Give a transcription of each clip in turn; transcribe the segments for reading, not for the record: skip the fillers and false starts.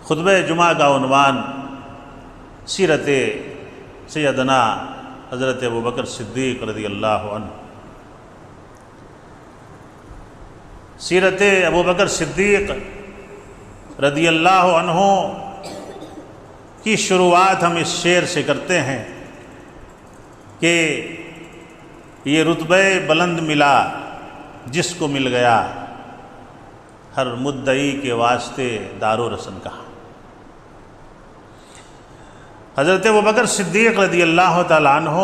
خطبہ جمعہ کا عنوان سیرت سیدنا حضرت ابوبکر صدیق رضی اللہ عنہ۔ سیرت ابوبکر صدیق رضی اللہ عنہ کی شروعات ہم اس شعر سے کرتے ہیں کہ یہ رتبہ بلند ملا جس کو مل گیا، ہر مدعی کے واسطے دار و رسن کہا۔ حضرت ابوبکر صدیق رضی اللہ تعالیٰ عنہ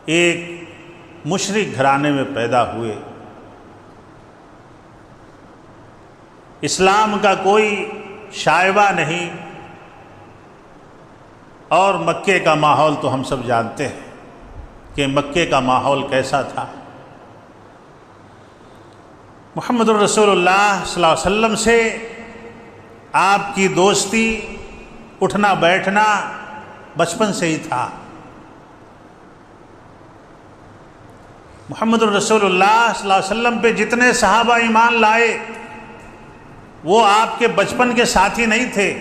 ایک مشرک گھرانے میں پیدا ہوئے، اسلام کا کوئی شائبہ نہیں، اور مکے کا ماحول تو ہم سب جانتے ہیں کہ مکے کا ماحول کیسا تھا۔ محمد الرسول اللہ صلی اللہ علیہ وسلم سے آپ کی دوستی، اٹھنا بیٹھنا بچپن سے ہی تھا۔ محمد الرسول اللہ صلی اللہ علیہ وسلم پہ جتنے صحابہ ایمان لائے وہ آپ کے بچپن کے ساتھی نہیں تھے،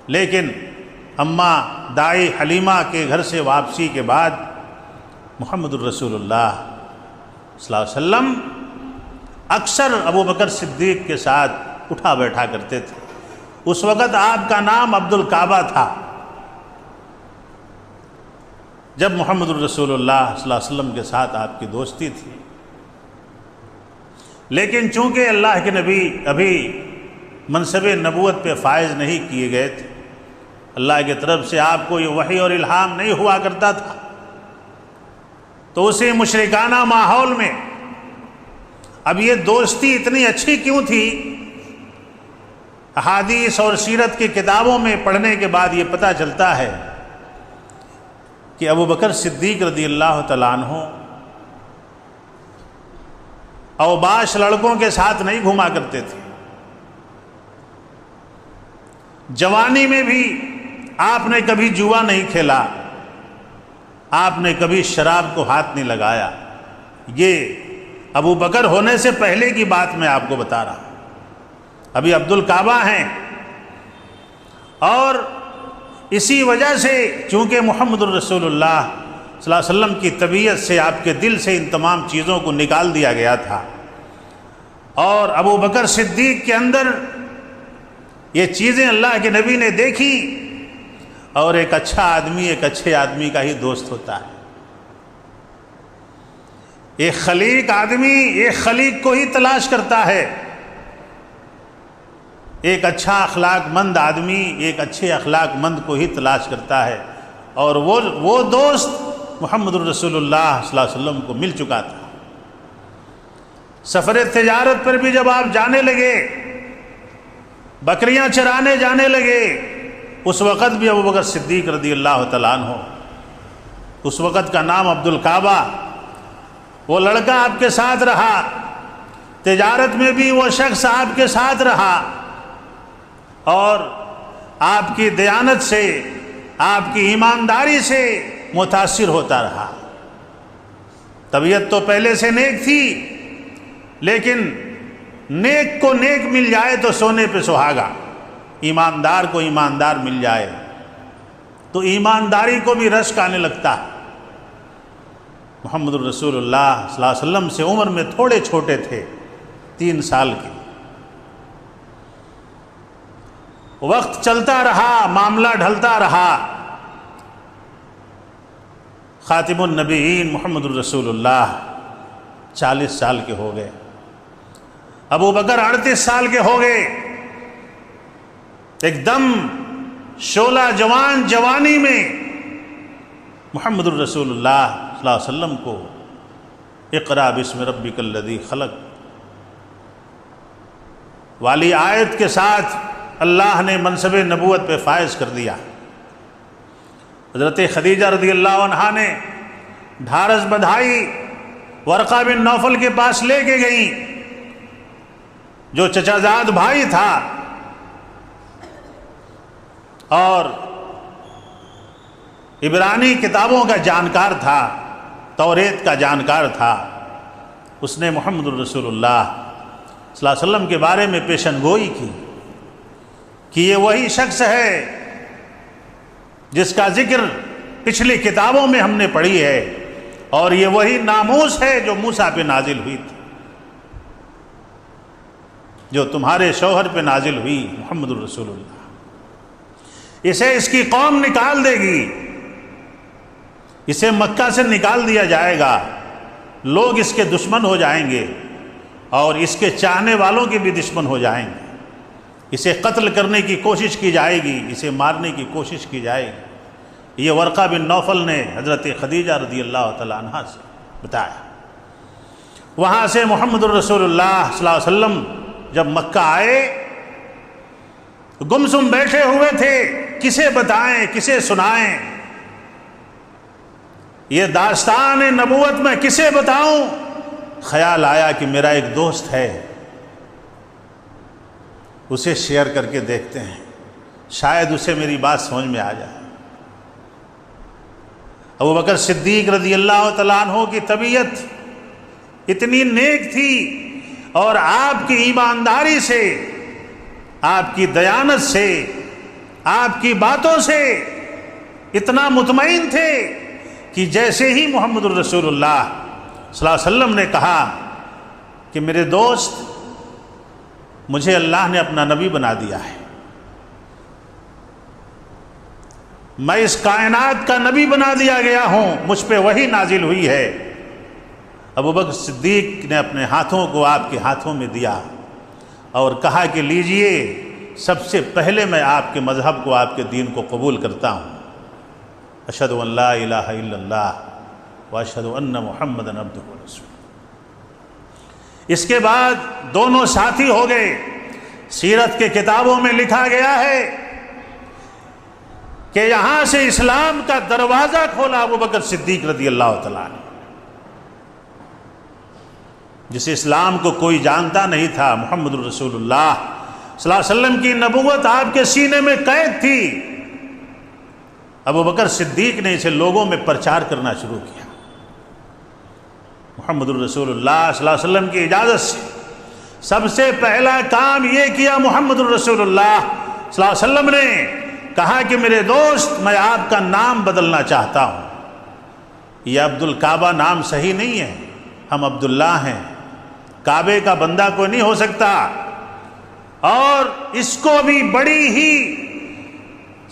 لیکن اماں دائی حلیمہ کے گھر سے واپسی کے بعد محمد الرسول اللہ صلی اللہ علیہ وسلم اکثر ابوبکر صدیق کے ساتھ اٹھا بیٹھا کرتے تھے۔ اس وقت آپ کا نام عبد الکعبہ تھا، جب محمد الرسول اللہ صلی اللہ علیہ وسلم کے ساتھ آپ کی دوستی تھی۔ لیکن چونکہ اللہ کے نبی ابھی منصب نبوت پہ فائز نہیں کیے گئے تھے، اللہ کی طرف سے آپ کو یہ وحی اور الہام نہیں ہوا کرتا تھا، تو اسی مشرکانہ ماحول میں اب یہ دوستی اتنی اچھی کیوں تھی؟ احادیث اور سیرت کی کتابوں میں پڑھنے کے بعد یہ پتہ چلتا ہے کہ ابوبکر صدیق رضی اللہ تعالیٰ عنہ اوباش لڑکوں کے ساتھ نہیں گھوما کرتے تھے۔ جوانی میں بھی آپ نے کبھی جوا نہیں کھیلا، آپ نے کبھی شراب کو ہاتھ نہیں لگایا۔ یہ ابو بکر ہونے سے پہلے کی بات میں آپ کو بتا رہا ہوں، ابھی عبد الکعبہ ہیں، اور اسی وجہ سے چونکہ محمد الرسول اللہ صلی اللہ علیہ وسلم کی طبیعت سے، آپ کے دل سے ان تمام چیزوں کو نکال دیا گیا تھا، اور ابو بکر صدیق کے اندر یہ چیزیں اللہ کے نبی نے دیکھی، اور ایک اچھا آدمی ایک اچھے آدمی کا ہی دوست ہوتا ہے۔ ایک خلیق آدمی ایک خلیق کو ہی تلاش کرتا ہے، ایک اچھا اخلاق مند آدمی ایک اچھے اخلاق مند کو ہی تلاش کرتا ہے، اور وہ دوست محمد الرسول اللہ صلی اللہ علیہ وسلم کو مل چکا تھا۔ سفر تجارت پر بھی جب آپ جانے لگے، بکریاں چرانے جانے لگے، اس وقت بھی ابوبکر صدیق رضی اللہ تعالیٰ عنہ، اس وقت کا نام عبد الکعبہ، وہ لڑکا آپ کے ساتھ رہا، تجارت میں بھی وہ شخص آپ کے ساتھ رہا، اور آپ کی دیانت سے، آپ کی ایمانداری سے متاثر ہوتا رہا۔ طبیعت تو پہلے سے نیک تھی، لیکن نیک کو نیک مل جائے تو سونے پہ سہاگا، ایماندار کو ایماندار مل جائے تو ایمانداری کو بھی رشک آنے لگتا ہے۔ محمد الرسول اللہ صلی اللہ علیہ وسلم سے عمر میں تھوڑے چھوٹے تھے، 3 سال کے۔ وقت چلتا رہا، معاملہ ڈھلتا رہا، خاتم النبیین محمد الرسول اللہ 40 سال کے ہو گئے، ابو بکر 38 سال کے ہو گئے۔ ایک دم شعلہ جوان جوانی میں محمد الرسول اللہ صلی اللہ علیہ وسلم کو اقرا بسم ربک الذی خلق والی آیت کے ساتھ اللہ نے منصب نبوت پہ فائز کر دیا۔ حضرت خدیجہ رضی اللہ عنہا نے ڈھارس بدھائی ورقہ بن نوفل کے پاس لے کے گئیں، جو چچا زاد بھائی تھا اور عبرانی کتابوں کا جانکار تھا، توریت کا جانکار تھا۔ اس نے محمد الرسول اللہ صلی اللہ علیہ وسلم کے بارے میں پیشن گوئی کی کہ یہ وہی شخص ہے جس کا ذکر پچھلی کتابوں میں ہم نے پڑھی ہے، اور یہ وہی ناموس ہے جو موسیٰ پہ نازل ہوئی تھی، جو تمہارے شوہر پہ نازل ہوئی، محمد الرسول اللہ۔ اسے اس کی قوم نکال دے گی، اسے مکہ سے نکال دیا جائے گا، لوگ اس کے دشمن ہو جائیں گے اور اس کے چاہنے والوں کے بھی دشمن ہو جائیں گے، اسے قتل کرنے کی کوشش کی جائے گی، اسے مارنے کی کوشش کی جائے گی۔ یہ ورقہ بن نوفل نے حضرت خدیجہ رضی اللہ تعالیٰ عنہ سے بتایا۔ وہاں سے محمد الرسول اللہ صلی اللہ علیہ وسلم جب مکہ آئے، گمسم بیٹھے ہوئے تھے، کسے بتائیں، کسے سنائیں، یہ داستان نبوت میں کسے بتاؤں؟ خیال آیا کہ میرا ایک دوست ہے، اسے شیئر کر کے دیکھتے ہیں، شاید اسے میری بات سمجھ میں آ جائے۔ ابوبکر صدیق رضی اللہ تعالیٰ عنہ کی طبیعت اتنی نیک تھی، اور آپ کی ایمانداری سے، آپ کی دیانت سے، آپ کی باتوں سے اتنا مطمئن تھے کہ جیسے ہی محمد الرسول اللہ صلی اللہ علیہ وسلم نے کہا کہ میرے دوست، مجھے اللہ نے اپنا نبی بنا دیا ہے، میں اس کائنات کا نبی بنا دیا گیا ہوں، مجھ پہ وحی نازل ہوئی ہے، ابوبکر صدیق نے اپنے ہاتھوں کو آپ کے ہاتھوں میں دیا اور کہا کہ لیجئے، سب سے پہلے میں آپ کے مذہب کو، آپ کے دین کو قبول کرتا ہوں، اشہد ان لا الہ الا اللہ واشہد ان محمدا عبدہ ورسولہ۔ اس کے بعد دونوں ساتھی ہو گئے۔ سیرت کے کتابوں میں لکھا گیا ہے کہ یہاں سے اسلام کا دروازہ کھولا ابوبکر صدیق رضی اللہ تعالیٰ عنہ، جس اسلام کو کوئی جانتا نہیں تھا۔ محمد الرسول اللہ صلی اللہ علیہ وسلم کی نبوت آپ کے سینے میں قید تھی، ابوبکر صدیق نے اسے لوگوں میں پرچار کرنا شروع کیا۔ محمد الرسول اللہ صلی اللہ علیہ وسلم کی اجازت سے سب سے پہلا کام یہ کیا محمد الرسول اللہ صلی اللہ علیہ وسلم نے، کہا کہ میرے دوست، میں آپ کا نام بدلنا چاہتا ہوں، یہ عبد الکعبہ نام صحیح نہیں ہے، ہم عبداللہ ہیں، کعبے کا بندہ کوئی نہیں ہو سکتا۔ اور اس کو بھی بڑی ہی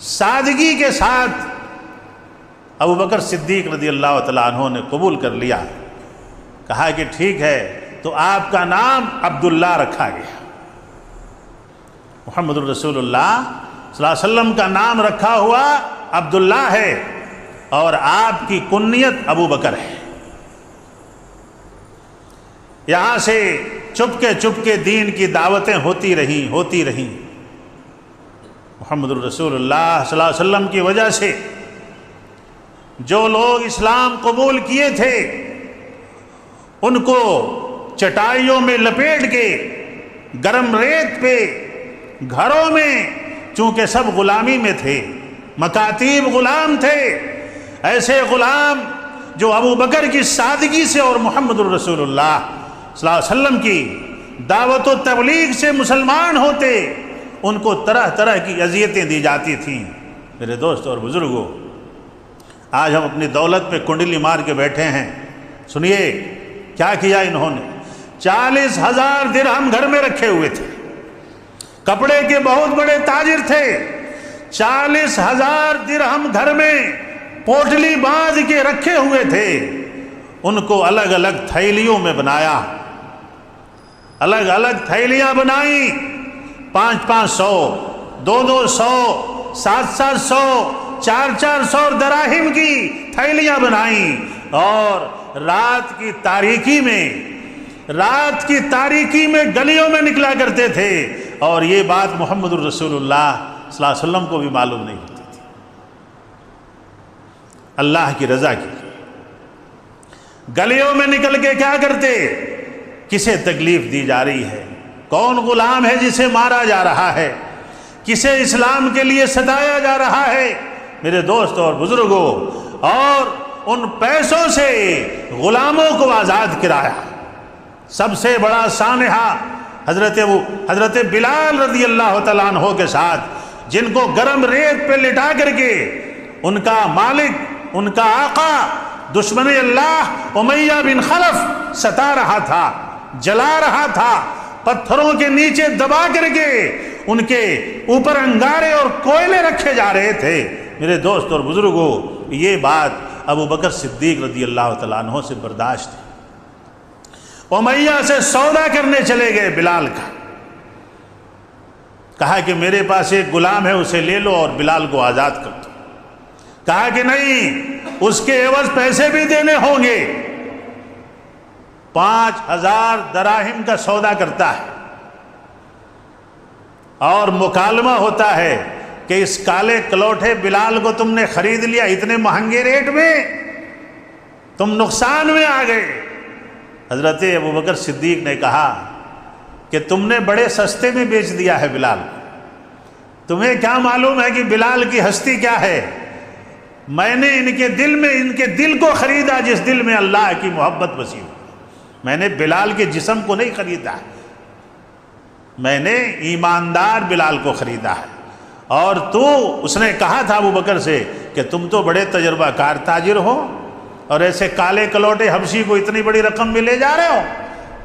سادگی کے ساتھ ابوبکر صدیق رضی اللہ تعالیٰ عنہ نے قبول کر لیا، کہا کہ ٹھیک ہے، تو آپ کا نام عبداللہ رکھا گیا۔ محمد الرسول اللہ صلی اللہ علیہ وسلم کا نام رکھا ہوا عبداللہ ہے، اور آپ کی کنیت ابو بکر ہے۔ یہاں سے چپ کے دین کی دعوتیں ہوتی رہیں۔ محمد الرسول اللہ صلی اللہ علیہ وسلم کی وجہ سے جو لوگ اسلام قبول کیے تھے، ان کو چٹائیوں میں لپیٹ کے گرم ریت پہ گھروں میں، چونکہ سب غلامی میں تھے، مکاتیب غلام تھے، ایسے غلام جو ابو بکر کی سادگی سے اور محمد الرسول اللہ صلی اللہ علیہ وسلم کی دعوت و تبلیغ سے مسلمان ہوتے، ان کو طرح طرح کی اذیتیں دی جاتی تھیں۔ میرے دوست اور بزرگوں، آج ہم اپنی دولت پہ کنڈلی مار کے بیٹھے ہیں۔ سنیے کیا کیا انہوں نے۔ 40,000 درہم گھر میں رکھے ہوئے تھے، کپڑے کے بہت بڑے تاجر تھے، 40,000 درہم گھر میں پوٹلی باندھ کے رکھے ہوئے تھے، ان کو الگ الگ تھیلیوں میں بنایا، الگ الگ تھیلیاں بنائیں، 500 200 700 400 دراہم کی تھیلیاں بنائیں، اور رات کی تاریکی میں گلیوں میں نکلا کرتے تھے، اور یہ بات محمد الرسول اللہ صلی اللہ علیہ وسلم کو بھی معلوم نہیں ہوتی تھی۔ اللہ کی رضا کے لیے گلیوں میں نکل کے کیا کرتے؟ کسے تکلیف دی جا رہی ہے، کون غلام ہے جسے مارا جا رہا ہے، کسے اسلام کے لیے ستایا جا رہا ہے، میرے دوست اور بزرگوں، اور ان پیسوں سے غلاموں کو آزاد کرایا۔ سب سے بڑا سانحہ حضرت بلال رضی اللہ تعالیٰ عنہ کے ساتھ، جن کو گرم ریت پہ لٹا کر کے ان کا مالک، ان کا آقا دشمن اللہ امیہ بن خلف ستا رہا تھا، جلا رہا تھا، پتھروں کے نیچے دبا کر کے ان کے اوپر انگارے اور کوئلے رکھے جا رہے تھے۔ میرے دوست اور بزرگوں، یہ بات ابو بکر صدیق رضی اللہ تعالیٰ عنہ سے برداشت تھی۔ امیہ سے سودا کرنے چلے گئے بلال کا، کہا کہ میرے پاس ایک غلام ہے، اسے لے لو اور بلال کو آزاد کر دو۔ کہا کہ نہیں، اس کے عوض پیسے بھی دینے ہوں گے۔ 5000 دراہم کا سودا کرتا ہے اور مکالمہ ہوتا ہے کہ اس کالے کلوٹے بلال کو تم نے خرید لیا اتنے مہنگے ریٹ میں، تم نقصان میں آ گئے۔ حضرت ابو بکر صدیق نے کہا کہ تم نے بڑے سستے میں بیچ دیا ہے بلال کو، تمہیں کیا معلوم ہے کہ بلال کی ہستی کیا ہے؟ میں نے ان کے دل کو خریدا جس دل میں اللہ کی محبت بسی ہو۔ میں نے بلال کے جسم کو نہیں خریدا، میں نے ایماندار بلال کو خریدا ہے۔ اور اس نے کہا تھا ابو بکر سے کہ تم تو بڑے تجربہ کار تاجر ہو اور ایسے کالے کلوٹے حبشی کو اتنی بڑی رقم میں لے جا رہے ہو۔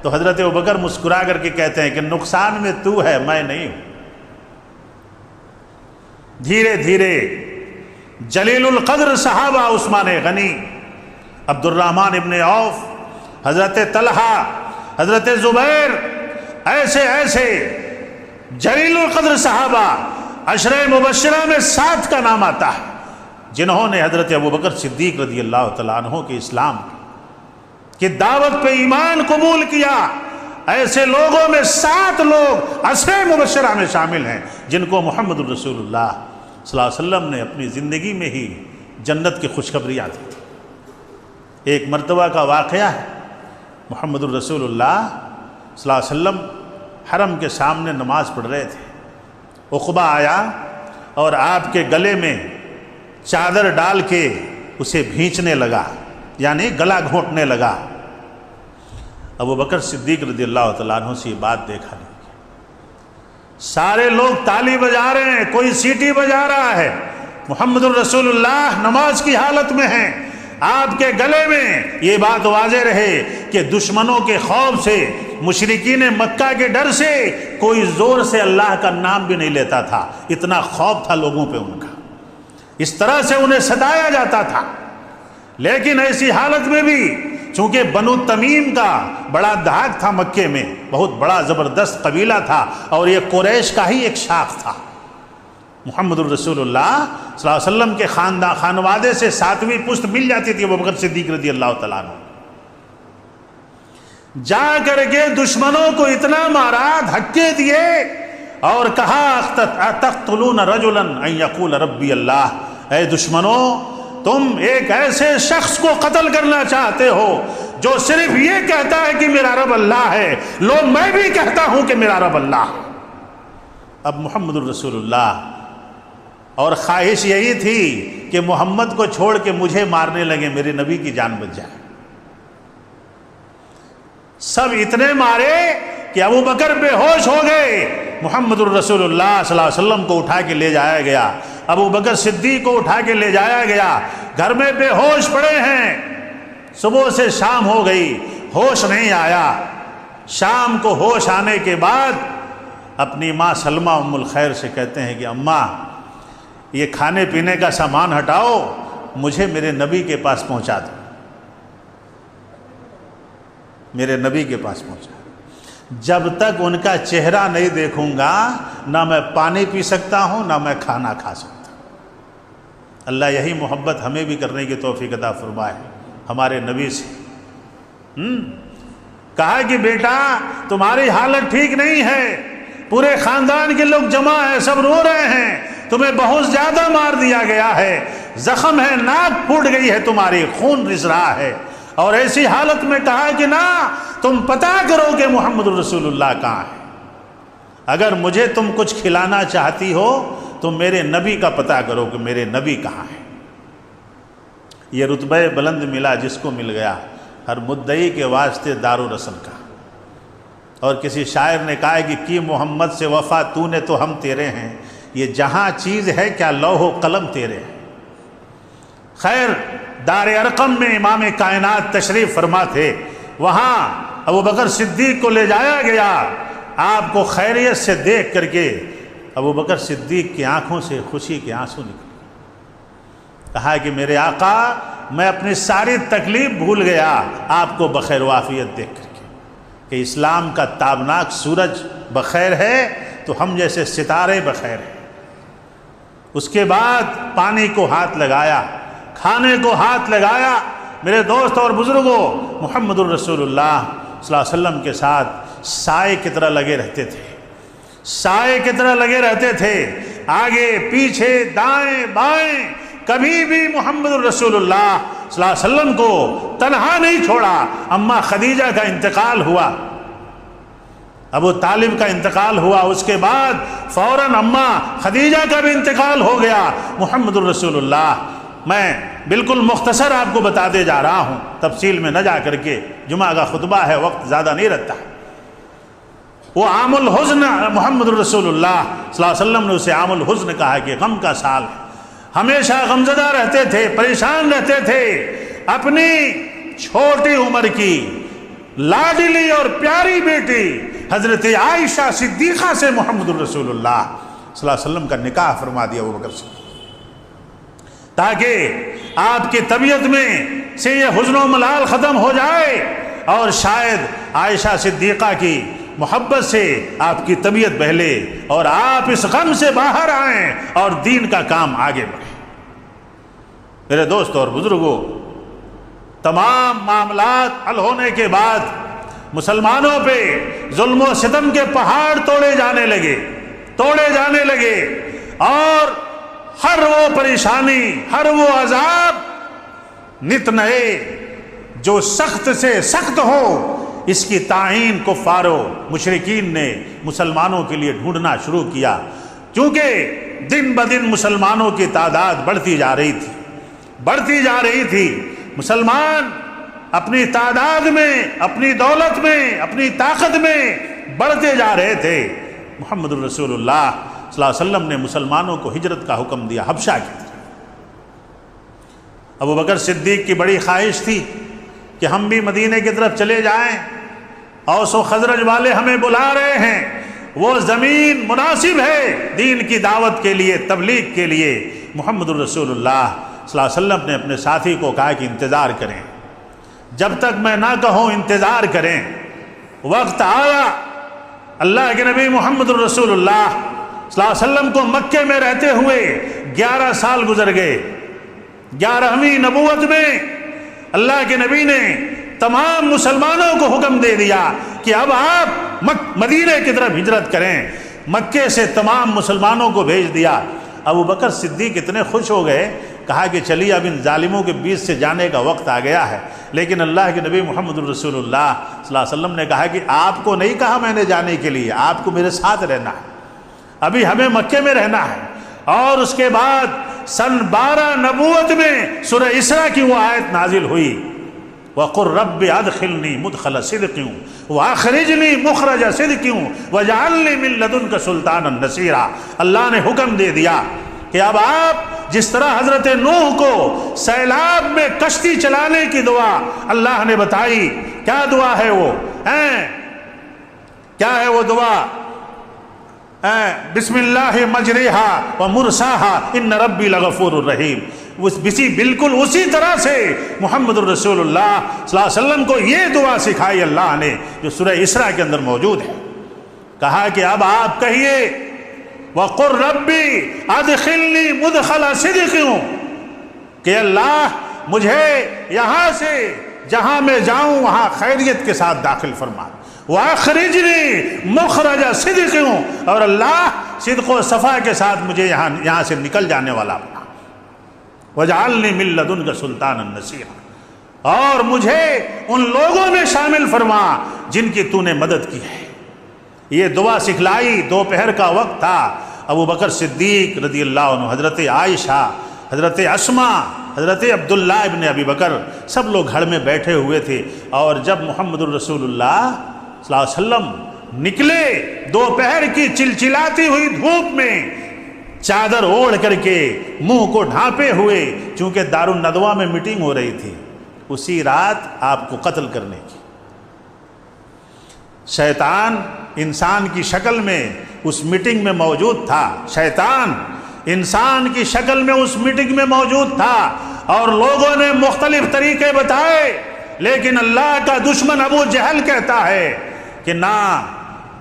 تو حضرت ابو بکر مسکرا کر کے کہتے ہیں کہ نقصان میں تو ہے، میں نہیں ہوں۔ دھیرے دھیرے جلیل القدر صحابہ عثمان غنی، عبد الرحمن ابن عوف، حضرت طلحہ، حضرت زبیر، ایسے جلیل القدر صحابہ، عشرہ مبشرہ میں 7 کا نام آتا ہے جنہوں نے حضرت ابو بکر صدیق رضی اللہ تعالیٰ عنہ کے اسلام کی دعوت پہ ایمان قبول کیا۔ ایسے لوگوں میں 7 لوگ عشرہ مبشرہ میں شامل ہیں جن کو محمد الرسول اللہ صلی اللہ علیہ وسلم نے اپنی زندگی میں ہی جنت کی خوشخبریاں دی تھی۔ ایک مرتبہ کا واقعہ ہے، محمد الرسول اللہ صلی اللہ علیہ وسلم حرم کے سامنے نماز پڑھ رہے تھے، عقبہ آیا اور آپ کے گلے میں چادر ڈال کے اسے بھینچنے لگا، یعنی گلا گھونٹنے لگا۔ ابو بکر صدیق رضی اللہ تعالیٰ عنہ سے یہ بات دیکھا نہیں، سارے لوگ تالی بجا رہے ہیں، کوئی سیٹی بجا رہا ہے، محمد الرسول اللہ نماز کی حالت میں ہیں، آپ کے گلے میں یہ بات واضح رہے کہ دشمنوں کے خوف سے، مشرکین مکہ کے ڈر سے کوئی زور سے اللہ کا نام بھی نہیں لیتا تھا، اتنا خوف تھا لوگوں پہ ان کا، اس طرح سے انہیں ستایا جاتا تھا۔ لیکن ایسی حالت میں بھی چونکہ بنو تمیم کا بڑا دھاک تھا، مکے میں بہت بڑا زبردست قبیلہ تھا اور یہ قریش کا ہی ایک شاخ تھا۔ محمد الرسول اللہ صلی اللہ علیہ وسلم کے خانوادے سے 7ویں پشت مل جاتی تھی ابو بکر صدیق رضی اللہ تعالیٰ عنہ۔ جا کر کے دشمنوں کو اتنا مارا، دھکے دیے اور کہا اتقتلون رجلا ان یقول ربی اللہ، اے دشمنوں تم ایک ایسے شخص کو قتل کرنا چاہتے ہو جو صرف یہ کہتا ہے کہ میرا رب اللہ ہے، لو میں بھی کہتا ہوں کہ میرا رب اللہ ہے۔ اب محمد الرسول اللہ اور خواہش یہی تھی کہ محمد کو چھوڑ کے مجھے مارنے لگے، میرے نبی کی جان بچ جائے۔ سب اتنے مارے کہ ابو بکر بے ہوش ہو گئے۔ محمد الرسول اللہ صلی اللہ علیہ وسلم کو اٹھا کے لے جایا گیا، ابو بکر صدیق کو اٹھا کے لے جایا گیا، گھر میں بے ہوش پڑے ہیں۔ صبح سے شام ہو گئی، ہوش نہیں آیا۔ شام کو ہوش آنے کے بعد اپنی ماں سلمہ ام الخیر سے کہتے ہیں کہ اماں یہ کھانے پینے کا سامان ہٹاؤ، مجھے میرے نبی کے پاس پہنچا دو، میرے نبی کے پاس پہنچا۔ جب تک ان کا چہرہ نہیں دیکھوں گا نہ میں پانی پی سکتا ہوں نہ میں کھانا کھا سکتا ہوں۔ اللہ یہی محبت ہمیں بھی کرنے کی توفیق عطا فرمائے ہمارے نبی سے۔ کہا کہ بیٹا تمہاری حالت ٹھیک نہیں ہے، پورے خاندان کے لوگ جمع ہیں، سب رو رہے ہیں، تمہیں بہت زیادہ مار دیا گیا ہے، زخم ہے، ناک پھوٹ گئی ہے تمہاری، خون رس رہا ہے۔ اور ایسی حالت میں کہا کہ نہ، تم پتہ کرو کہ محمد الرسول اللہ کہاں ہے، اگر مجھے تم کچھ کھلانا چاہتی ہو تو میرے نبی کا پتہ کرو کہ میرے نبی کہاں ہے۔ یہ رتبہ بلند ملا جس کو مل گیا، ہر مدعی کے واسطے دار و رسم کا۔ اور کسی شاعر نے کہا ہے کہ کی محمد سے وفا تو نے تو ہم تیرے ہیں، یہ جہاں چیز ہے کیا لوح و قلم تیرے ہیں۔ خیر، دار ارقم میں امام کائنات تشریف فرما تھے، وہاں ابوبکر صدیق کو لے جایا گیا۔ آپ کو خیریت سے دیکھ کر کے ابوبکر صدیق کی آنکھوں سے خوشی کے آنسو نکلے۔ کہا کہ میرے آقا، میں اپنی ساری تکلیف بھول گیا آپ کو بخیر و عافیت دیکھ کر کے، کہ اسلام کا تابناک سورج بخیر ہے تو ہم جیسے ستارے بخیر ہیں۔ اس کے بعد پانی کو ہاتھ لگایا، کھانے کو ہاتھ لگایا۔ میرے دوست اور بزرگوں، محمد الرسول اللہ صلی اللہ علیہ وسلم کے ساتھ سائے کی طرح لگے رہتے تھے، سائے کی طرح لگے رہتے تھے، آگے پیچھے دائیں بائیں، کبھی بھی محمد الرسول اللہ صلی اللہ علیہ وسلم کو تنہا نہیں چھوڑا۔ اماں خدیجہ کا انتقال ہوا، ابو طالب کا انتقال ہوا، اس کے بعد فوراً اماں خدیجہ کا بھی انتقال ہو گیا۔ محمد الرسول اللہ، میں بالکل مختصر آپ کو بتاتے جا رہا ہوں، تفصیل میں نہ جا کر کے، جمعہ کا خطبہ ہے، وقت زیادہ نہیں رہتا۔ وہ عام الحزن، محمد الرسول اللہ صلی اللہ علیہ وسلم نے اسے عام الحزن کہا کہ غم کا سال ہے۔ ہمیشہ غمزدہ رہتے تھے، پریشان رہتے تھے، اپنی چھوٹی عمر کی لاڈلی اور پیاری بیٹی حضرت عائشہ صدیقہ سے محمد الرسول اللہ صلی اللہ علیہ وسلم کا نکاح فرما دیا ابوبکر سے، تاکہ آپ کی طبیعت میں سے یہ حزن و ملال ختم ہو جائے، اور شاید عائشہ صدیقہ کی محبت سے آپ کی طبیعت بہلے اور آپ اس غم سے باہر آئیں اور دین کا کام آگے بڑھے۔ میرے دوست اور بزرگوں، تمام معاملات حل ہونے کے بعد مسلمانوں پہ ظلم و ستم کے پہاڑ توڑے جانے لگے، اور ہر وہ پریشانی، ہر وہ عذاب نت نئے جو سخت سے سخت ہو، اس کی تعین کفار و مشرکین نے مسلمانوں کے لیے ڈھونڈنا شروع کیا، کیونکہ دن بدن مسلمانوں کی تعداد بڑھتی جا رہی تھی۔ مسلمان اپنی تعداد میں، اپنی دولت میں، اپنی طاقت میں بڑھتے جا رہے تھے۔ محمد الرسول اللہ صلی اللہ علیہ وسلم نے مسلمانوں کو ہجرت کا حکم دیا حبشہ کی طرف۔ ابوبکر صدیق کی بڑی خواہش تھی کہ ہم بھی مدینے کی طرف چلے جائیں، اوس و خزرج والے ہمیں بلا رہے ہیں، وہ زمین مناسب ہے دین کی دعوت کے لیے، تبلیغ کے لیے۔ محمد الرسول اللہ صلی اللہ علیہ وسلم نے اپنے ساتھی کو کہا کہ انتظار کریں، جب تک میں نہ کہوں انتظار کریں۔ وقت آیا، اللہ کے نبی محمد الرسول اللہ صلی اللہ علیہ وسلم کو مکے میں رہتے ہوئے 11 سال گزر گئے۔ 11ویں نبوت میں اللہ کے نبی نے تمام مسلمانوں کو حکم دے دیا کہ اب آپ مدینے کی طرف ہجرت کریں۔ مکے سے تمام مسلمانوں کو بھیج دیا۔ ابوبکر صدیق اتنے خوش ہو گئے، کہا کہ چلیے اب ان ظالموں کے بیچ سے جانے کا وقت آ گیا ہے۔ لیکن اللہ کے نبی محمد الرسول اللہ صلی اللہ علیہ وسلم نے کہا کہ آپ کو نہیں کہا میں نے جانے کے لیے، آپ کو میرے ساتھ رہنا ہے، ابھی ہمیں مکے میں رہنا ہے۔ اور اس کے بعد سن 12 نبوت میں سورہ اسراء کی وہ آیت نازل ہوئی، وَقُلْ رَبِّ أَدْخِلْنِي مُدْخَلَ صِدْقٍ وَأَخْرِجْنِي مُخْرَجَ صِدْقٍ وَاجْعَلْنِي مِن لَّدُنْكَ سُلْطَانًا نَصِيرًا۔ اللہ نے حکم دے دیا کہ اب آپ جس طرح حضرت نوح کو سیلاب میں کشتی چلانے کی دعا اللہ نے بتائی، کیا دعا ہے وہ؟ کیا ہے وہ دعا؟ بسم اللہ مجریہا و مرساہا ان ربی لغفور الرحیم۔ بالکل اسی طرح سے محمد الرسول اللہ صلی اللہ علیہ وسلم کو یہ دعا سکھائی اللہ نے، جو سورہ اسراء کے اندر موجود ہے۔ کہا کہ اب آپ کہیے وَقُلْ رَبِّ أَدْخِلْنِي مُدْخَلَ صِدْقٍ، کہ اللہ مجھے یہاں سے جہاں میں جاؤں وہاں خیریت کے ساتھ داخل فرما، وَأَخْرِجْنِي مُخْرَجَ صِدْقٍ، اور اللہ صدق و صفا کے ساتھ مجھے یہاں سے نکل جانے والا بنا، وَاجْعَلْنِي مِن لَّدُنْكَ سُلْطَانًا نَصِيرًا، اور مجھے ان لوگوں میں شامل فرما جن کی تو نے مدد کی ہے۔ یہ دعا سکھلائی، دوپہر کا وقت تھا، ابو بکر صدیق رضی اللہ عنہ، حضرت عائشہ، حضرت اسماء، حضرت عبداللہ ابن ابی بکر، سب لوگ گھر میں بیٹھے ہوئے تھے۔ اور جب محمد الرسول اللہ صلی اللہ علیہ وسلم نکلے دوپہر کی چلچلاتی ہوئی دھوپ میں چادر اوڑھ کر کے منہ کو ڈھانپے ہوئے، چونکہ دارالندوہ میں میٹنگ ہو رہی تھی اسی رات آپ کو قتل کرنے کی۔ شیطان انسان کی شکل میں اس میٹنگ میں موجود تھا، شیطان انسان کی شکل میں اس میٹنگ میں موجود تھا، اور لوگوں نے مختلف طریقے بتائے، لیکن اللہ کا دشمن ابو جہل کہتا ہے کہ نہ،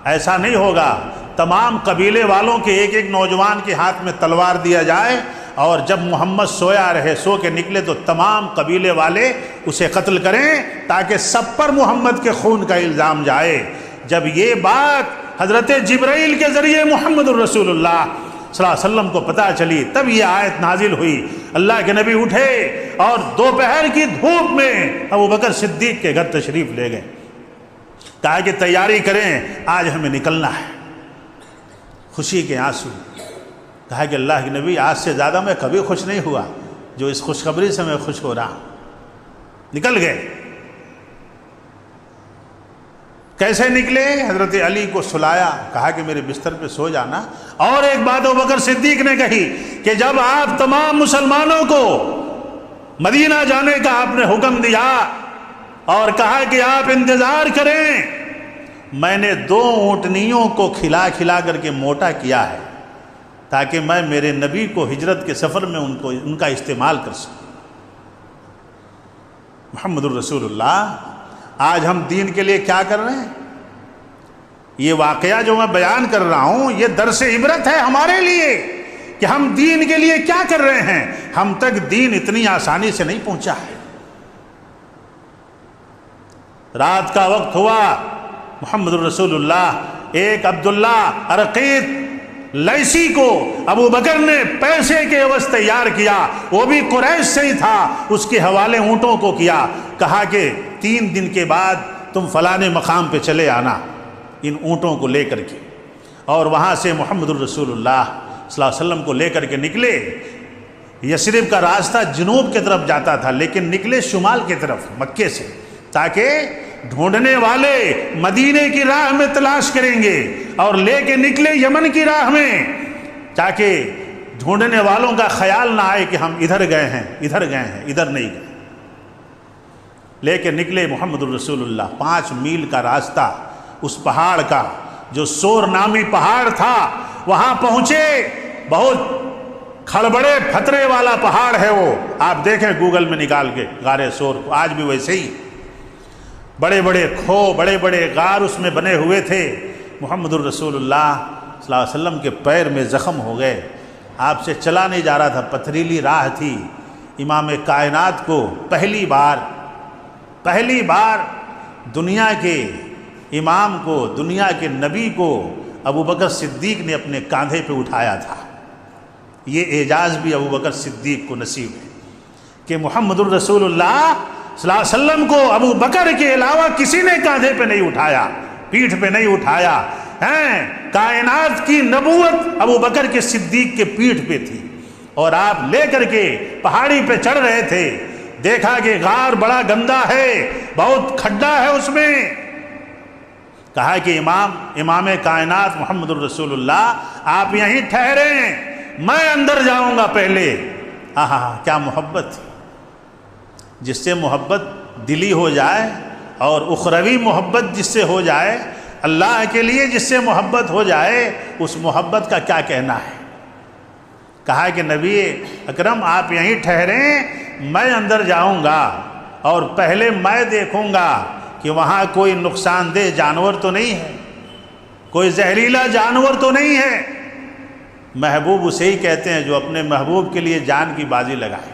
ایسا نہیں ہوگا۔ تمام قبیلے والوں کے ایک ایک نوجوان کے ہاتھ میں تلوار دیا جائے، اور جب محمد سویا رہے، سو کے نکلے تو تمام قبیلے والے اسے قتل کریں تاکہ سب پر محمد کے خون کا الزام جائے۔ جب یہ بات حضرت جبرائیل کے ذریعے محمد الرسول اللہ صلی اللہ علیہ وسلم کو پتہ چلی، تب یہ آیت نازل ہوئی۔ اللہ کے نبی اٹھے اور دوپہر کی دھوپ میں ابوبکر صدیق کے گھر تشریف لے گئے، کہا کہ تیاری کریں، آج ہمیں نکلنا ہے۔ خوشی کے آنسو، کہا کہ اللہ کے نبی آج سے زیادہ میں کبھی خوش نہیں ہوا جو اس خوشخبری سے میں خوش ہو رہا ہوں۔ نکل گئے۔ کیسے نکلے؟ حضرت علی کو سلایا، کہا کہ میرے بستر پہ سو جانا۔ اور ایک بات ابوبکر صدیق نے کہی کہ جب آپ تمام مسلمانوں کو مدینہ جانے کا آپ نے حکم دیا اور کہا کہ آپ انتظار کریں، میں نے 2 اونٹنیوں کو کھلا کھلا کر کے موٹا کیا ہے تاکہ میں میرے نبی کو ہجرت کے سفر میں ان کا استعمال کر سکوں۔ محمد الرسول اللہ، آج ہم دین کے لیے کیا کر رہے ہیں؟ یہ واقعہ جو میں بیان کر رہا ہوں یہ درس عبرت ہے ہمارے لیے کہ ہم دین کے لیے کیا کر رہے ہیں۔ ہم تک دین اتنی آسانی سے نہیں پہنچا ہے۔ رات کا وقت ہوا، محمد الرسول اللہ، ایک عبداللہ ارقیت لیسی کو ابو بکر نے پیسے کے عوض تیار کیا، وہ بھی قریش سے ہی تھا، اس کے حوالے اونٹوں کو کیا، کہا کہ 3 دن کے بعد تم فلانے مقام پہ چلے آنا ان اونٹوں کو لے کر کے۔ اور وہاں سے محمد الرسول اللہ صلی اللہ علیہ وسلم کو لے کر کے نکلے۔ یثرب کا راستہ جنوب کی طرف جاتا تھا لیکن نکلے شمال کی طرف مکے سے، تاکہ ڈھونڈنے والے مدینے کی راہ میں تلاش کریں گے، اور لے کے نکلے یمن کی راہ میں تاکہ ڈھونڈنے والوں کا خیال نہ آئے کہ ہم ادھر گئے ہیں ادھر نہیں گئے۔ لے کے نکلے محمد الرسول اللہ، 5 میل کا راستہ اس پہاڑ کا جو سور نامی پہاڑ تھا، وہاں پہنچے۔ بہت کھڑبڑے پھترے والا پہاڑ ہے وہ، آپ دیکھیں گوگل میں نکال کے غار سور کو، آج بھی ویسے ہی بڑے بڑے کھو، بڑے بڑے غار اس میں بنے ہوئے تھے۔ محمد الرسول اللہ صلی اللہ علیہ وسلم کے پیر میں زخم ہو گئے، آپ سے چلا نہیں جا رہا تھا، پتھریلی راہ تھی۔ امام کائنات کو پہلی بار دنیا کے امام کو، دنیا کے نبی کو ابوبکر صدیق نے اپنے کاندھے پہ اٹھایا تھا۔ یہ اعجاز بھی ابوبکر صدیق کو نصیب ہے کہ محمد الرسول اللہ صلی اللہ علیہ وسلم کو ابو بکر کے علاوہ کسی نے کاندھے پہ نہیں اٹھایا، پیٹھ پہ نہیں اٹھایا۔ کائنات کی نبوت ابو بکر کے صدیق کے پیٹھ پہ تھی، اور آپ لے کر کے پہاڑی پہ چڑھ رہے تھے۔ دیکھا کہ غار بڑا گندا ہے، بہت کھڈا ہے اس میں۔ کہا کہ امام کائنات محمد الرسول اللہ آپ یہیں ٹھہریں، میں اندر جاؤں گا پہلے۔ کیا محبت تھی! جس سے محبت دلی ہو جائے اور اخروی محبت جس سے ہو جائے، اللہ کے لیے جس سے محبت ہو جائے، اس محبت کا کیا کہنا ہے۔ کہا کہ نبی اکرم آپ یہیں ٹھہریں، میں اندر جاؤں گا اور پہلے میں دیکھوں گا کہ وہاں کوئی نقصان دہ جانور تو نہیں ہے، کوئی زہریلا جانور تو نہیں ہے۔ محبوب اسے ہی کہتے ہیں جو اپنے محبوب کے لیے جان کی بازی لگائے۔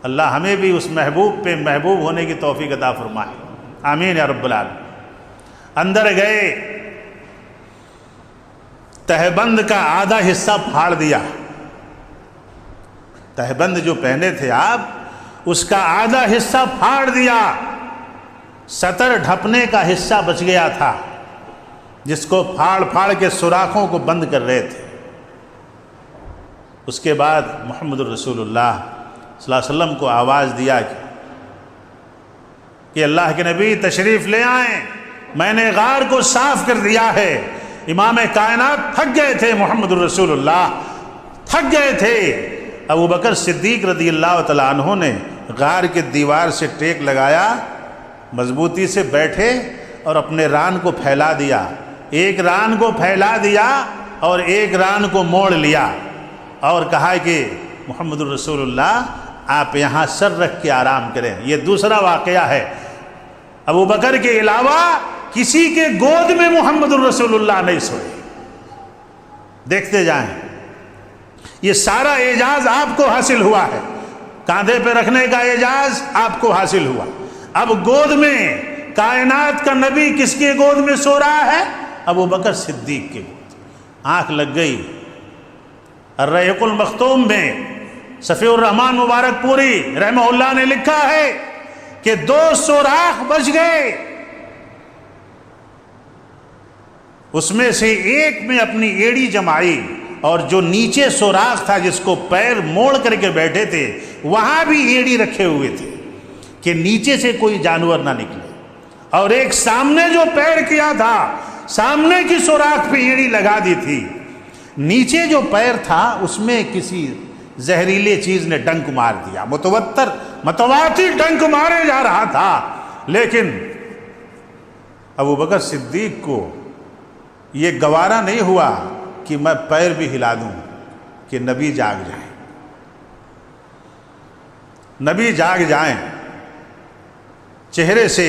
اللہ ہمیں بھی اس محبوب پہ محبوب ہونے کی توفیق عطا فرمائے، آمین یا رب العالمین۔ اندر گئے، تہبند کا آدھا حصہ پھاڑ دیا۔ تہبند جو پہنے تھے آپ، اس کا آدھا حصہ پھاڑ دیا۔ ستر ڈھپنے کا حصہ بچ گیا تھا جس کو پھاڑ کے سوراخوں کو بند کر رہے تھے۔ اس کے بعد محمد الرسول اللہ صلی اللہ علیہ وسلم کو آواز دیا کہ اللہ کے نبی تشریف لے آئیں۔ میں نے غار کو صاف کر دیا ہے۔ امام کائنات تھک گئے تھے، محمد الرسول اللہ تھک گئے تھے۔ ابو بکر صدیق رضی اللہ تعالیٰ عنہ نے غار کے دیوار سے ٹیک لگایا، مضبوطی سے بیٹھے اور اپنے ران کو پھیلا دیا، ایک ران کو پھیلا دیا اور ایک ران کو موڑ لیا اور کہا کہ محمد الرسول اللہ آپ یہاں سر رکھ کے آرام کریں۔ یہ دوسرا واقعہ ہے، ابو بکر کے علاوہ کسی کے گود میں محمد الرسول اللہ نہیں سوئے۔ دیکھتے جائیں، یہ سارا اعجاز آپ کو حاصل ہوا ہے، کاندھے پہ رکھنے کا اعجاز آپ کو حاصل ہوا۔ اب گود میں کائنات کا نبی کس کے گود میں سو رہا ہے؟ ابو بکر صدیق کے گود۔ آنکھ لگ گئی۔ الرحیق المختوم میں صفی الرحمن مبارک پوری رحمہ اللہ نے لکھا ہے کہ 2 سوراخ بچ گئے، اس میں سے ایک میں اپنی ایڑی جمائی اور جو نیچے سوراخ تھا جس کو پیر موڑ کر کے بیٹھے تھے وہاں بھی ایڑی رکھے ہوئے تھے کہ نیچے سے کوئی جانور نہ نکلے، اور ایک سامنے جو پیر کیا تھا سامنے کی سوراخ پہ ایڑی لگا دی تھی، نیچے جو پیر تھا اس میں کسی زہریلے چیز نے ڈنک مار دیا، متواتر ڈنک مارے جا رہا تھا، لیکن ابو بکر صدیق کو یہ گوارا نہیں ہوا کہ میں پیر بھی ہلا دوں کہ نبی جاگ جائیں، نبی جاگ جائیں۔ چہرے سے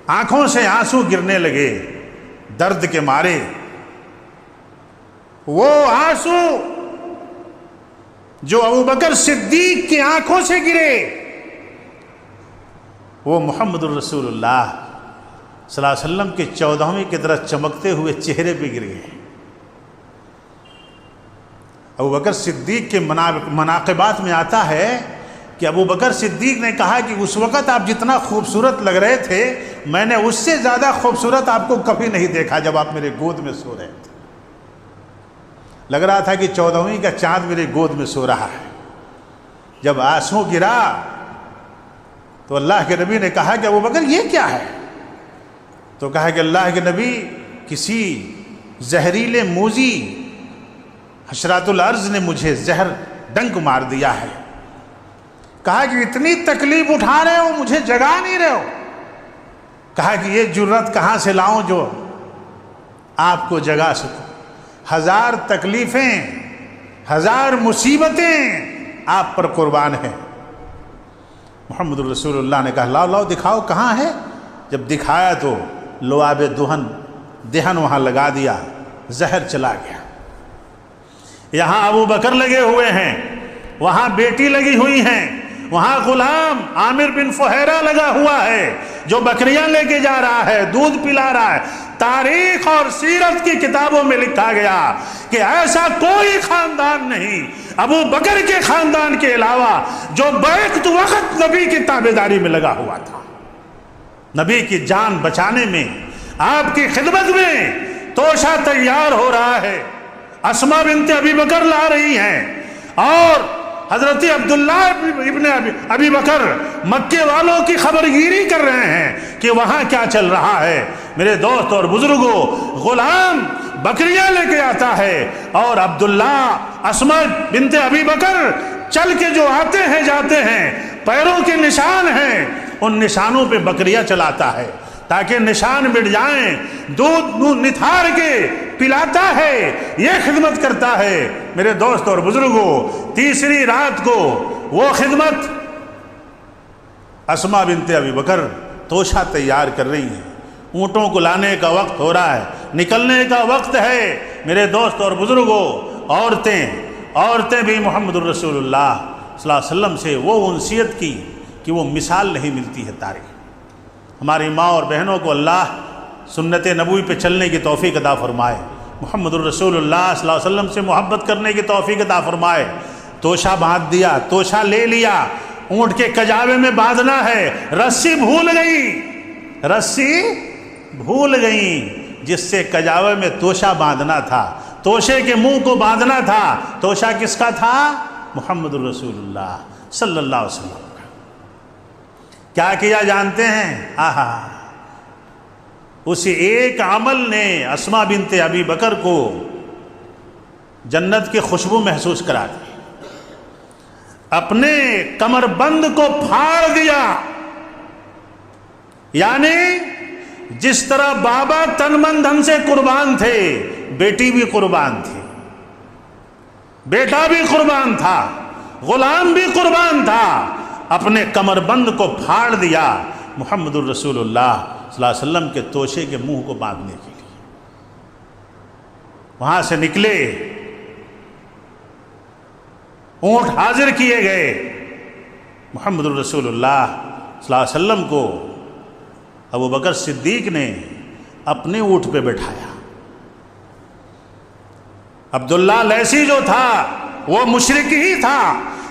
آنکھوں سے آنسو گرنے لگے درد کے مارے، وہ آنسو جو ابو بکر صدیق کی آنکھوں سے گرے وہ محمد الرسول اللہ صلی اللہ علیہ وسلم کے 14ویں کی طرح چمکتے ہوئے چہرے پہ گر گئے۔ ابو بکر صدیق کے مناقبات میں آتا ہے کہ ابو بکر صدیق نے کہا کہ اس وقت آپ جتنا خوبصورت لگ رہے تھے میں نے اس سے زیادہ خوبصورت آپ کو کبھی نہیں دیکھا جب آپ میرے گود میں سو رہے تھے۔ لگ رہا تھا کہ 14ویں کا چاند میرے گود میں سو رہا ہے۔ جب آنسو گرا تو اللہ کے نبی نے کہا کہ ابو بکر یہ کیا ہے؟ تو کہا کہ اللہ کے نبی کسی زہریلے موذی حشرات الارض نے مجھے زہر ڈنک مار دیا ہے۔ کہا کہ اتنی تکلیف اٹھا رہے ہو مجھے جگا نہیں رہے ہو؟ کہا کہ یہ جرت کہاں سے لاؤں جو آپ کو جگا سکوں؟ 1000 تکلیفیں 1000 مصیبتیں آپ پر قربان ہیں۔ محمد الرسول اللہ نے کہا لاؤ دکھاؤ کہاں ہے؟ جب دکھایا تو لعاب دہن وہاں لگا دیا، زہر چلا گیا۔ یہاں ابو بکر لگے ہوئے ہیں، وہاں بیٹی لگی ہوئی ہیں، وہاں غلام عامر بن فہیرہ لگا ہوا ہے جو بکریاں لے کے جا رہا ہے، دودھ پلا رہا ہے۔ تاریخ اور سیرت کی کتابوں میں لکھا گیا کہ ایسا کوئی خاندان نہیں ابو بکر کے خاندان کے علاوہ جو بیک وقت نبی کی تابعداری میں لگا ہوا تھا، نبی کی جان بچانے میں، آپ کی خدمت میں۔ توشہ تیار ہو رہا ہے، اسماء بنت ابی بکر لا رہی ہیں، اور حضرت عبداللہ ابن ابی بکر مکے والوں کی خبرگیری کر رہے ہیں کہ وہاں کیا چل رہا ہے۔ میرے دوست اور بزرگوں، غلام بکریاں لے کے آتا ہے اور عبداللہ اسماء بنت ابی بکر چل کے جو آتے ہیں جاتے ہیں، پیروں کے نشان ہیں، ان نشانوں پہ بکریاں چلاتا ہے تاکہ نشان مٹ جائیں۔ دودھ نتھار کے پلاتا ہے، یہ خدمت کرتا ہے۔ میرے دوست اور بزرگوں، تیسری رات کو وہ خدمت اسماء بنت ابی بکر توشہ تیار کر رہی ہیں، اونٹوں کو لانے کا وقت ہو رہا ہے، نکلنے کا وقت ہے۔ میرے دوست اور بزرگوں، عورتیں بھی محمد الرسول اللہ صلی اللہ علیہ وسلم سے وہ انسیت کی کہ وہ مثال نہیں ملتی ہے تاریخ۔ ہماری ماں اور بہنوں کو اللہ سنت نبوی پہ چلنے کی توفیق عطا فرمائے، محمد الرسول اللہ صلی اللہ علیہ وسلم سے محبت کرنے کی توفیق عطا فرمائے۔ توشہ باندھ دیا، توشہ لے لیا، اونٹ کے کجاوے میں باندھنا ہے، رسی بھول گئی جس سے کجاوے میں توشہ باندھنا تھا، توشے کے منہ کو باندھنا تھا۔ توشہ کس کا تھا؟ محمد الرسول اللہ صلی اللہ علیہ وسلم کا۔ کیا کیا جانتے ہیں؟ اس ایک عمل نے اسما بنت ابی بکر کو جنت کی خوشبو محسوس کرا دی، اپنے کمر بند کو پھاڑ دیا۔ یعنی جس طرح بابا تن من دھن سے قربان تھے، بیٹی بھی قربان تھی، بیٹا بھی قربان تھا، غلام بھی قربان تھا، اپنے کمر بند کو پھاڑ دیا محمد الرسول اللہ صلی اللہ علیہ وسلم کے توشے کے منہ کو باندھنے کے لیے۔ وہاں سے نکلے، اونٹ حاضر کیے گئے، محمد الرسول اللہ صلی اللہ علیہ وسلم کو ابو بکر صدیق نے اپنے اونٹ پہ بٹھایا۔ عبداللہ لیثی جو تھا وہ مشرک ہی تھا،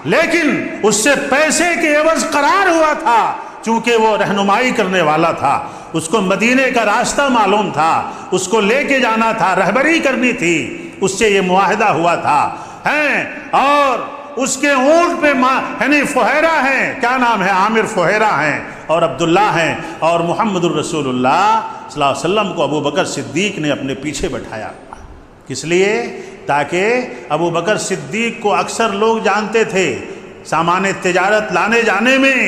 لیکن اس سے پیسے کے عوض قرار ہوا تھا، چونکہ وہ رہنمائی کرنے والا تھا، اس کو مدینے کا راستہ معلوم تھا، اس کو لے کے جانا تھا، رہبری کرنی تھی، اس سے یہ معاہدہ ہوا تھا اور اس کے اونٹ پہ یعنی فہیرہ ہیں، کیا نام ہے، عامر فہیرہ ہیں اور عبداللہ ہیں، اور محمد الرسول اللہ صلی اللہ علیہ وسلم کو ابو بکر صدیق نے اپنے پیچھے بٹھایا۔ کس لیے؟ تاکہ ابو بکر صدیق کو اکثر لوگ جانتے تھے سامان تجارت لانے جانے میں۔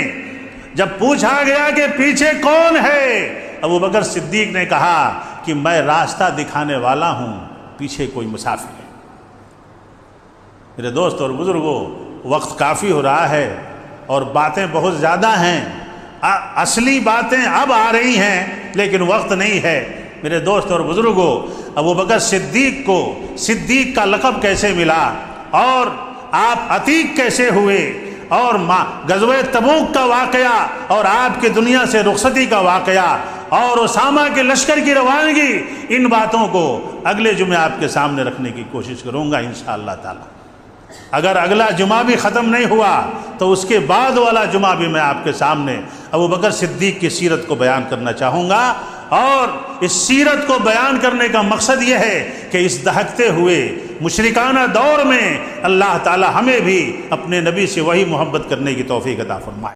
جب پوچھا گیا کہ پیچھے کون ہے، ابو بکر صدیق نے کہا کہ میں راستہ دکھانے والا ہوں، پیچھے کوئی مسافر ہے۔ میرے دوست اور بزرگوں، وقت کافی ہو رہا ہے اور باتیں بہت زیادہ ہیں، اصلی باتیں اب آ رہی ہیں لیکن وقت نہیں ہے۔ میرے دوست اور بزرگوں، ابو بکر صدیق کو صدیق کا لقب کیسے ملا، اور آپ عتیق کیسے ہوئے، اور غزوہ تبوک کا واقعہ، اور آپ کی دنیا سے رخصتی کا واقعہ، اور اسامہ کے لشکر کی روانگی، ان باتوں کو اگلے جمعے آپ کے سامنے رکھنے کی کوشش کروں گا انشاءاللہ تعالی۔ اگر اگلا جمعہ بھی ختم نہیں ہوا تو اس کے بعد والا جمعہ بھی میں آپ کے سامنے ابو بکر صدیق کی سیرت کو بیان کرنا چاہوں گا، اور اس سیرت کو بیان کرنے کا مقصد یہ ہے کہ اس دہکتے ہوئے مشرکانہ دور میں اللہ تعالی ہمیں بھی اپنے نبی سے وہی محبت کرنے کی توفیق عطا فرمائے۔